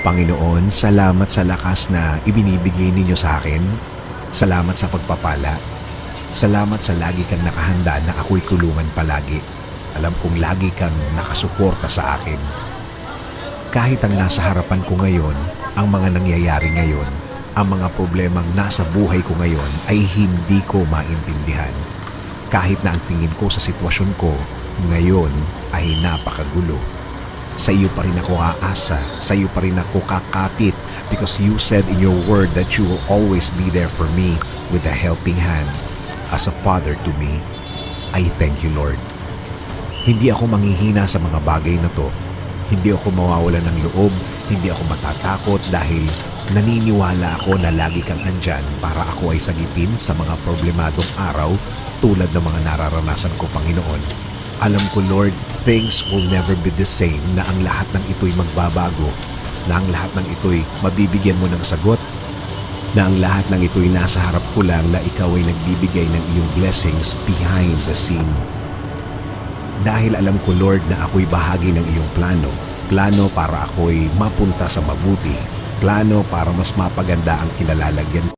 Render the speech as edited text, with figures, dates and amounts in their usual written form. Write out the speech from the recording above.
Panginoon, salamat sa lakas na ibinibigay ninyo sa akin. Salamat sa pagpapala. Salamat sa lagi kang nakahanda na ako'y tulungan palagi. Alam kong lagi kang nakasuporta sa akin. Kahit ang nasa harapan ko ngayon, ang mga nangyayari ngayon, ang mga problemang nasa buhay ko ngayon ay hindi ko maintindihan. Kahit na ang tingin ko sa sitwasyon ko ngayon ay napakagulo. Sa iyo pa rin ako aasa, sa iyo pa rin ako kakapit because you said in your word that you will always be there for me with a helping hand. As a father to me, I thank you, Lord. Hindi ako manghihina sa mga bagay na to. Hindi ako mawawalan ng loob, hindi ako matatakot dahil naniniwala ako na lagi kang andyan para ako ay sagipin sa mga problemadong araw tulad ng mga nararanasan ko, Panginoon. Alam ko, Lord, things will never be the same, na ang lahat ng ito'y magbabago, na ang lahat ng ito'y mabibigyan mo ng sagot, na ang lahat ng ito'y nasa harap ko lang na ikaw ay nagbibigay ng iyong blessings behind the scene. Dahil alam ko, Lord, na ako'y bahagi ng iyong plano. Plano para ako'y mapunta sa mabuti. Plano para mas mapaganda ang kinalalagyan